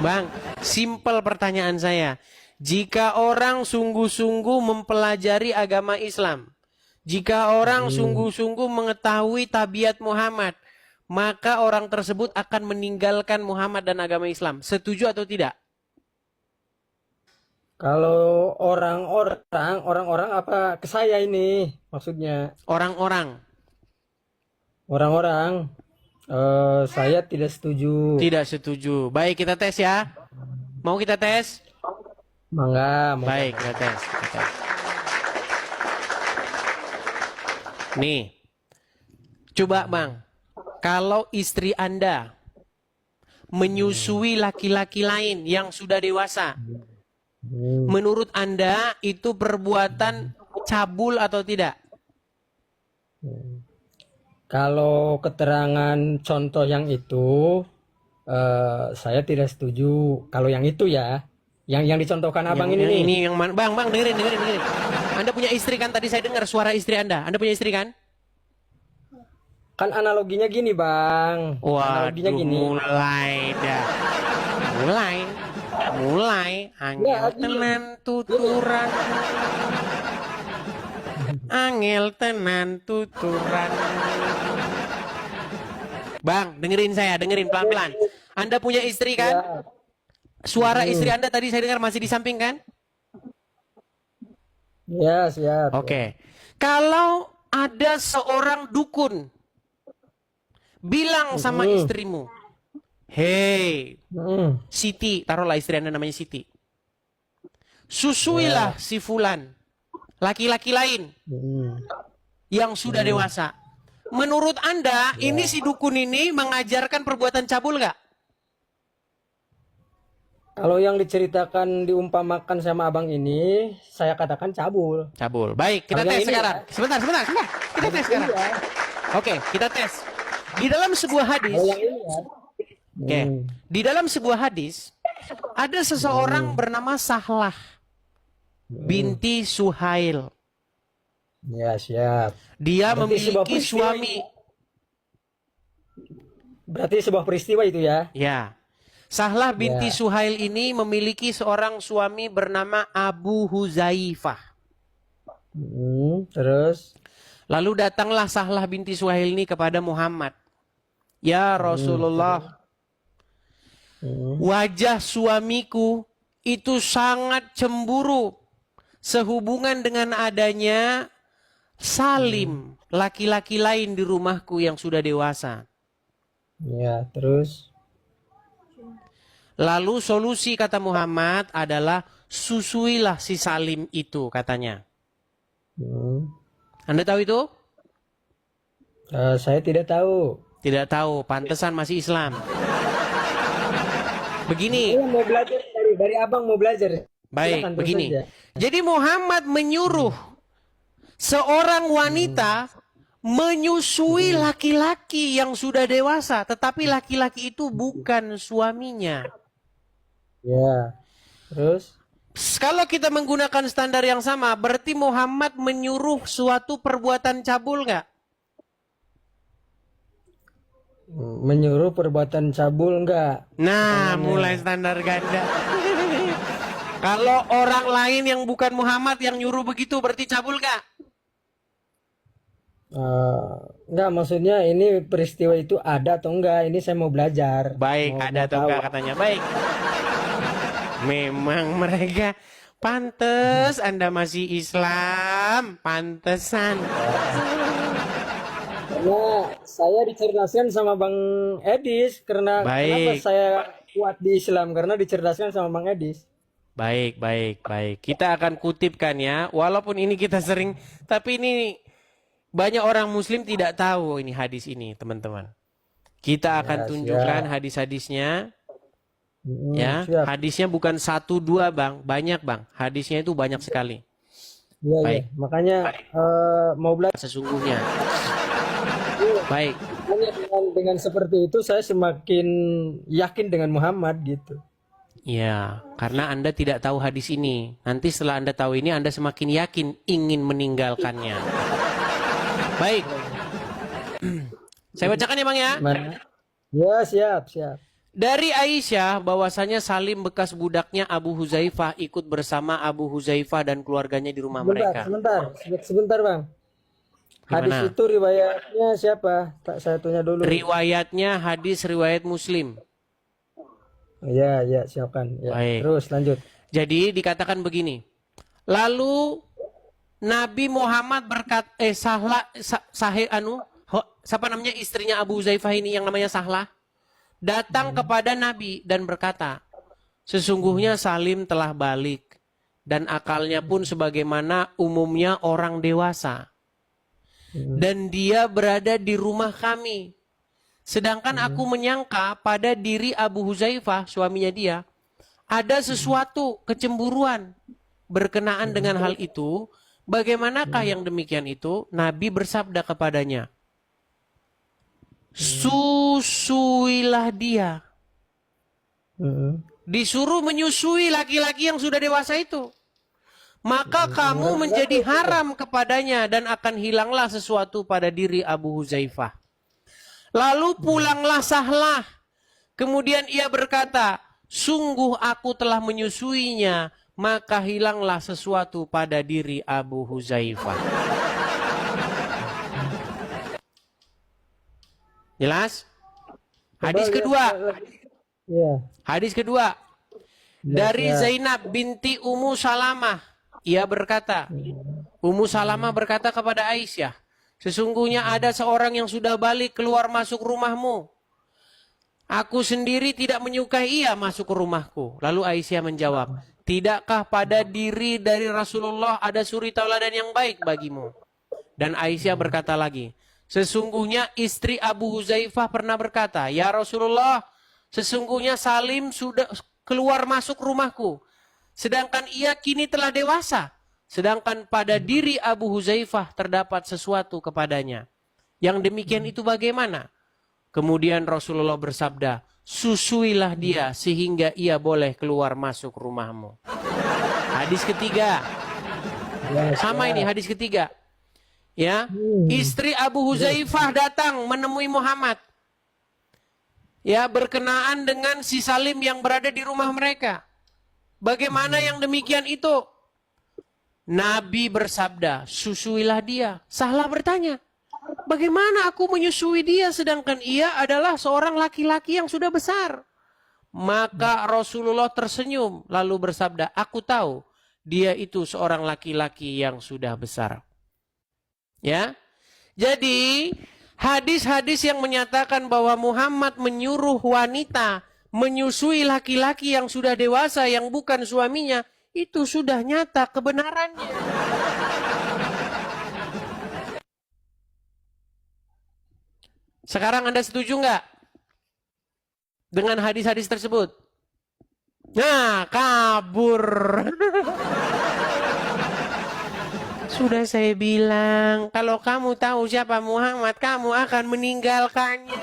Bang, simpel pertanyaan saya. Jika orang sungguh-sungguh mempelajari agama Islam, jika orang sungguh-sungguh mengetahui tabiat Muhammad, maka orang tersebut akan meninggalkan Muhammad dan agama Islam. Setuju atau tidak? Kalau orang-orang apa ke saya ini maksudnya Orang-orang. orang-orang saya tidak setuju. Tidak setuju. Baik, kita tes ya. Mau kita tes? Mangga, mangga. Baik, kita tes. Kita tes. Nih, coba Bang, kalau istri Anda menyusui laki-laki lain yang sudah dewasa, menurut Anda itu perbuatan cabul atau tidak? Kalau keterangan contoh yang itu saya tidak setuju. Kalau yang itu ya, yang dicontohkan abang ini nih. Yang mana? Bang, dengerin. Anda punya istri kan? Tadi saya dengar suara istri Anda. Anda punya istri kan? Kan analoginya gini, Bang. Analoginya Waduh, gini. mulai dah. Mulai. Angel tenan tuturan. Angel tenan tuturan. Bang, dengerin pelan-pelan. Anda punya istri kan? Ya. Suara istri Anda tadi saya dengar masih di samping kan? Ya, siap. Oke. Kalau ada seorang dukun bilang sama istrimu, "Hei, Siti," taruhlah istri Anda namanya Siti. "Susuilah si fulan, laki-laki lain yang sudah dewasa." Menurut Anda, ini si dukun ini mengajarkan perbuatan cabul nggak? Kalau yang diceritakan diumpamakan sama abang ini, saya katakan cabul. Cabul. Baik, kita Kalau yang tes ini sekarang. Sebentar. Kita tes sekarang. Iya. Oke, kita tes. Di dalam sebuah hadis, Kalau yang ini ya. oke, di dalam sebuah hadis ada seseorang bernama Sahlah binti Suhail. Ya, siap. Dia Berarti sebuah memiliki peristiwa suami. Berarti sebuah peristiwa itu ya. Ya. Sahlah binti Ya. Suhail ini memiliki seorang suami bernama Abu Huzaifah. Terus. Lalu datanglah Sahlah binti Suhail ini kepada Muhammad. Ya Rasulullah, wajah suamiku itu sangat cemburu sehubungan dengan adanya Salim, laki-laki lain di rumahku yang sudah dewasa. Ya, terus. Lalu solusi kata Muhammad adalah susuilah si Salim itu katanya. Anda tahu itu? Saya tidak tahu. Tidak tahu, pantesan masih Islam. Begini. Saya mau belajar dari abang mau belajar. Baik, Silakan, terus begini. saja. Jadi Muhammad menyuruh seorang wanita menyusui laki-laki yang sudah dewasa, tetapi laki-laki itu bukan suaminya. Ya. Terus. Kalau kita menggunakan standar yang sama, berarti Muhammad menyuruh suatu perbuatan cabul nggak? Menyuruh perbuatan cabul enggak? Nah, mulai standar ganda. Kalau orang lain yang bukan Muhammad yang nyuruh begitu, berarti cabul nggak? Enggak, maksudnya ini peristiwa itu ada atau enggak? Ini saya mau belajar. Baik, mau ada atau tahu. enggak katanya. Baik. Memang mereka pantes Anda masih Islam, pantesan. Karena saya dicerdaskan sama Bang Edis. Kenapa Baik. saya kuat di Islam? Karena dicerdaskan sama Bang Edis. Baik. Kita akan kutipkan ya. Walaupun ini kita sering, tapi ini banyak orang Muslim tidak tahu ini hadis ini, teman-teman. Kita akan tunjukkan hadis-hadisnya. Ya, siap. hadisnya bukan 1, 2 Bang, banyak Bang. Hadisnya itu banyak sekali. Iya, Baik. iya. Makanya mau belajar. Sesungguhnya. Baik. Makanya dengan seperti itu saya semakin yakin dengan Muhammad gitu. Ya, karena Anda tidak tahu hadis ini. Nanti setelah Anda tahu ini, Anda semakin yakin ingin meninggalkannya. Baik. Saya bacakan ya Bang ya. Mana? Ya, siap. Dari Aisyah bahwasanya Salim bekas budaknya Abu Huzaifah ikut bersama Abu Huzaifah dan keluarganya di rumah mereka. Sebentar Bang. Hadis Gimana? itu riwayatnya siapa? Tak saya tanya dulu. Riwayatnya hadis riwayat Muslim. Ya, siapkan. Ya. Baik. Terus lanjut. Jadi dikatakan begini. Lalu Nabi Muhammad siapa namanya istrinya Abu Huzaifah ini yang namanya Sahlah datang kepada Nabi dan berkata, sesungguhnya Salim telah balik dan akalnya pun sebagaimana umumnya orang dewasa. Dan dia berada di rumah kami. Sedangkan aku menyangka pada diri Abu Huzaifah, suaminya dia, ada sesuatu kecemburuan berkenaan dengan hal itu. Bagaimanakah yang demikian itu? Nabi bersabda kepadanya, susuilah dia. Disuruh menyusui laki-laki yang sudah dewasa itu. Maka kamu menjadi haram kepadanya dan akan hilanglah sesuatu pada diri Abu Huzaifah. Lalu pulanglah Sahlah. Kemudian ia berkata, sungguh aku telah menyusuinya, maka hilanglah sesuatu pada diri Abu Huzaifah. Jelas? Hadis kedua. Ya. Hadis kedua. Dari Zainab binti Ummu Salamah. Ia berkata, Ummu Salamah berkata kepada Aisyah, sesungguhnya ada seorang yang sudah balik keluar masuk rumahmu. Aku sendiri tidak menyukai ia masuk ke rumahku. Lalu Aisyah menjawab, tidakkah pada diri dari Rasulullah ada suri tauladan yang baik bagimu? Dan Aisyah berkata lagi, sesungguhnya istri Abu Huzaifah pernah berkata, ya Rasulullah, sesungguhnya Salim sudah keluar masuk rumahku. Sedangkan ia kini telah dewasa. Sedangkan pada diri Abu Huzaifah terdapat sesuatu kepadanya. Yang demikian itu bagaimana? Kemudian Rasulullah bersabda, susuilah dia sehingga ia boleh keluar masuk rumahmu. Hadis ketiga. Sama ini hadis ketiga. Ya, istri Abu Huzaifah datang menemui Muhammad. Ya, berkenaan dengan si Salim yang berada di rumah mereka. Bagaimana yang demikian itu? Nabi bersabda, susuilah dia. Sahlah bertanya, bagaimana aku menyusui dia sedangkan ia adalah seorang laki-laki yang sudah besar? Maka Rasulullah tersenyum lalu bersabda, aku tahu dia itu seorang laki-laki yang sudah besar. Ya, jadi hadis-hadis yang menyatakan bahwa Muhammad menyuruh wanita menyusui laki-laki yang sudah dewasa yang bukan suaminya, itu sudah nyata kebenarannya. Sekarang Anda setuju nggak dengan hadis-hadis tersebut? Nah, kabur. Sudah saya bilang, kalau kamu tahu siapa Muhammad, kamu akan meninggalkannya.